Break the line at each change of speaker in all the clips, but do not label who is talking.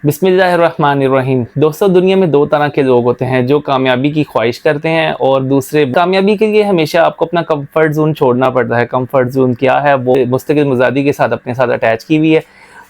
बिस्मिल्लाहिर्रहमानिर्रहीम। दोस्तों, दुनिया में दो तरह के लोग होते हैं, जो कामयाबी की ख्वाहिश करते हैं और दूसरे। कामयाबी के लिए हमेशा आपको अपना कंफर्ट जोन छोड़ना पड़ता है। कंफर्ट जोन क्या है? वो मुस्तकिल मुजादी के साथ अपने साथ अटैच की हुई है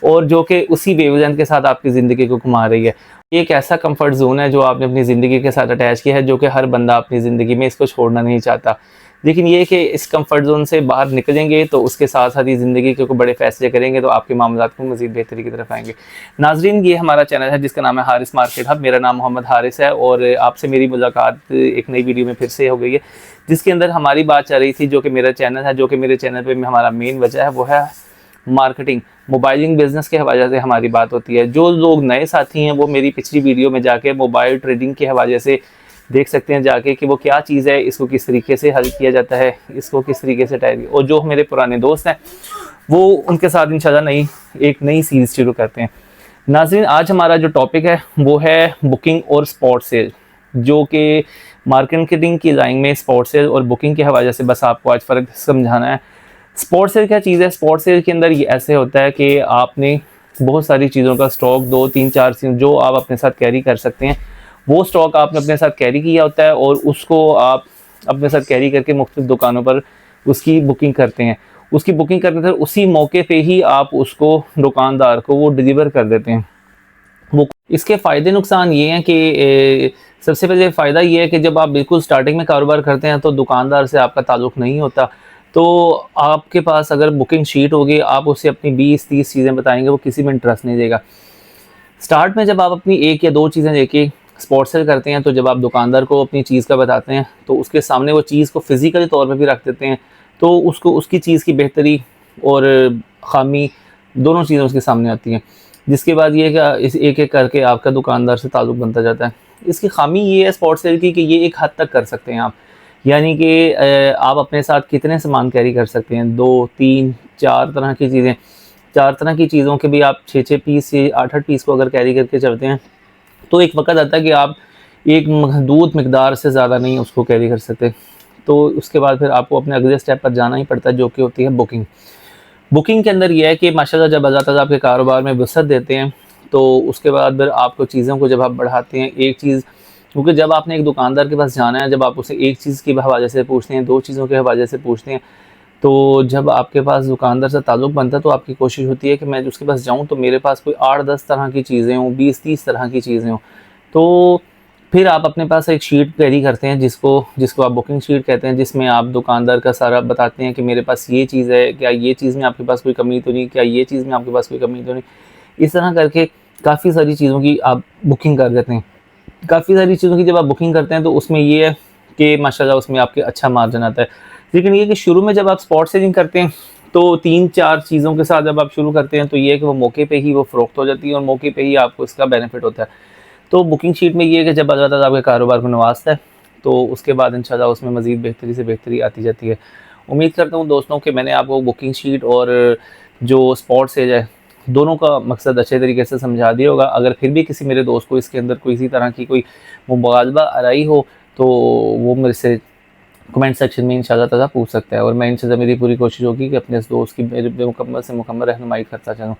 और जो कि उसी बेवजन के साथ आपकी ज़िंदगी को घुमा रही है। ये एक ऐसा कंफर्ट जोन है जो आपने अपनी ज़िंदगी के साथ अटैच किया है, जो कि हर बंदा अपनी ज़िंदगी में इसको छोड़ना नहीं चाहता। लेकिन ये कि इस कंफर्ट जोन से बाहर निकलेंगे तो उसके साथ साथ ही ज़िंदगी के कोई बड़े फैसले करेंगे तो आपके मामलात को मज़ीद बेहतरी की तरफ आएंगे। नाजरीन, ये हमारा चैनल है जिसका नाम है हारिस मार्केट हब। मेरा नाम मोहम्मद हारिस है और आपसे मेरी मुलाकात एक नई वीडियो में फिर से हो गई है, जिसके अंदर हमारी बात चल रही थी जो कि मेरा चैनल है, जो कि मेरे चैनल पर हमारा मेन वजह है वो है मार्केटिंग, मोबाइलिंग बिजनेस के हवाले से हमारी बात होती है। जो लोग नए साथी हैं वो मेरी पिछली वीडियो में जाके मोबाइल ट्रेडिंग के हवाले से देख सकते हैं जाके कि वो क्या चीज़ है, इसको किस तरीके से हल किया जाता है, इसको किस तरीके से टाइप। और जो मेरे पुराने दोस्त हैं वो उनके साथ इंशाल्लाह एक नई सीरीज़ शुरू करते हैं। नाज़रीन, आज हमारा जो टॉपिक है वो है बुकिंग और स्पॉट सेल, जो कि मार्केटिंग की लाइन में स्पॉट सेल और बुकिंग के हवाले से बस आपको आज फ़र्क समझाना है। स्पॉट सेल क्या चीज़ है? स्पॉट सेल के अंदर ये ऐसे होता है कि आपने बहुत सारी चीज़ों का स्टॉक, 2 3 4 चीज़ जो आप अपने साथ कैरी कर सकते हैं, वो स्टॉक आपने अपने साथ कैरी किया होता है और उसको आप अपने साथ कैरी करके मुख्तलिफ दुकानों पर उसकी बुकिंग करते हैं। उसकी बुकिंग करते थे, उसी मौके पे ही आप उसको दुकानदार को वो डिलीवर कर देते हैं। वो इसके फ़ायदे नुकसान ये हैं कि सबसे पहले फ़ायदा ये है कि जब आप बिल्कुल स्टार्टिंग में कारोबार करते हैं तो दुकानदार से आपका ताल्लुक़ नहीं होता। तो आपके पास अगर बुकिंग शीट होगी, आप उससे अपनी 20 30 चीज़ें बताएँगे, वो किसी में इंटरेस्ट नहीं देगा। स्टार्ट में जब आप अपनी 1 या 2 चीज़ें लेके स्पॉट सेल करते हैं तो जब आप दुकानदार को अपनी चीज़ का बताते हैं तो उसके सामने वो चीज़ को फिज़िकली तौर पे भी रख देते हैं, तो उसको उसकी चीज़ की बेहतरी और ख़ामी दोनों चीज़ें उसके सामने आती हैं। जिसके बाद ये कि इस एक-एक करके आपका दुकानदार से ताल्लुक़ बनता जाता है। इसकी ख़ामी ये है स्पॉट सेल की कि ये एक हद तक कर सकते हैं आप, यानी कि आप अपने साथ कितने सामान कैरी कर सकते हैं, 2 3 4 तरह की चीज़ें, 4 तरह की चीज़ों के भी आप 6 6 पीस से 8 8 पीस को अगर कैरी करके चलते हैं तो एक वक़्त आता है कि आप एक महदूद मिक़दार से ज़्यादा नहीं उसको कैरी कर सकते। तो उसके बाद फिर आपको अपने अगले स्टेप पर जाना ही पड़ता है, जो कि होती है बुकिंग। बुकिंग के अंदर ये है कि माशाल्लाह जब अल्लाह ताला आपके कारोबार में वसअत देते हैं तो उसके बाद फिर आपको चीज़ों को जब आप बढ़ाते हैं, एक चीज़, क्योंकि जब आपने एक दुकानदार के पास जाना है, जब आप उससे एक चीज़ के हवाले से पूछते हैं, 2 चीज़ों के हवाले से पूछते हैं, तो जब आपके पास दुकानदार से ताल्लुक़ बनता है तो आपकी कोशिश होती है कि मैं उसके पास जाऊँ तो मेरे पास कोई 8 10 तरह की चीज़ें हों, 20 30 तरह की चीज़ें हों। तो फिर आप अपने पास एक शीट कैरी करते हैं जिसको जिसको आप बुकिंग शीट कहते हैं, जिसमें आप दुकानदार का सारा बताते हैं कि मेरे पास ये चीज़ है, क्या ये चीज़ में आपके पास कोई कमी तो नहीं, क्या ये चीज़ में आपके पास कोई कमी तो नहीं। इस तरह करके काफ़ी सारी चीज़ों की आप बुकिंग कर देते हैं। काफ़ी सारी चीज़ों की जब आप बुकिंग करते हैं तो उसमें ये है कि माशाल्लाह उसमें आपके अच्छा मार्जिन आता है। लेकिन ये कि शुरू में जब आप स्पॉट सेलिंग करते हैं तो 3 4 चीज़ों के साथ जब आप शुरू करते हैं तो ये है कि वो मौके पे ही वो फ़रोख्त हो जाती है और मौके पे ही आपको इसका बेनिफिट होता है। तो बुकिंग शीट में ये है कि जब अल्लाह ताला आपके कारोबार को नवाज़ता है तो उसके बाद इंशाल्लाह उसमें मज़ीद बेहतरी से बेहतरी आती जाती है। उम्मीद करता हूँ दोस्तों कि मैंने आपको बुकिंग शीट और जो स्पॉट सेल है, दोनों का मकसद अच्छे तरीके से समझा दिया होगा। अगर फिर भी किसी मेरे दोस्त को इसके अंदर कोई इसी तरह की कोई मुबालबा आराई हो तो वो मेरे से कमेंट सेक्शन में इंशाल्लाह ताला पूछ सकता है और मैं इंशाल्लाह मेरी पूरी कोशिश होगी कि अपने इस दोस्त की मेरे मुकम्मल से मुकम्मल रहनुमाई करता चलूँ।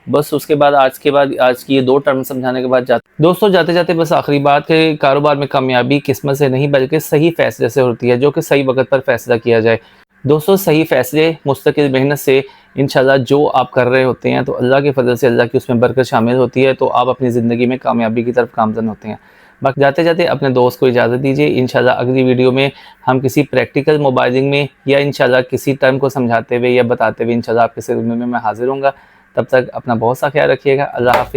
बस उसके बाद आज की ये 2 टर्म समझाने के बाद दोस्तों जाते-जाते बस आखिरी बात कि कारोबार में कामयाबी किस्मत से नहीं बल्कि सही फ़ैसले से होती है, जो कि सही वक़्त पर फ़ैसला किया जाए। दोस्तों, सही फ़ैसले मुस्तकिल मेहनत से इंशाल्लाह जो आप कर रहे होते हैं तो अल्लाह के फ़ज़ल से अल्लाह की उसमें बरकत शामिल होती है, तो आप अपनी ज़िंदगी में कामयाबी की तरफ गामज़न होते हैं। बाकी जाते-जाते अपने दोस्त को इजाज़त दीजिए। इंशाल्लाह अगली वीडियो में हम किसी प्रैक्टिकल मोबाइलिंग में या इंशाल्लाह किसी टर्म को समझाते हुए या बताते हुए इंशाल्लाह आपके खिदमत में मैं हाज़िर होऊँगा। तब तक अपना बहुत सा ख्याल रखिएगा। अल्लाह हाफ़िज़।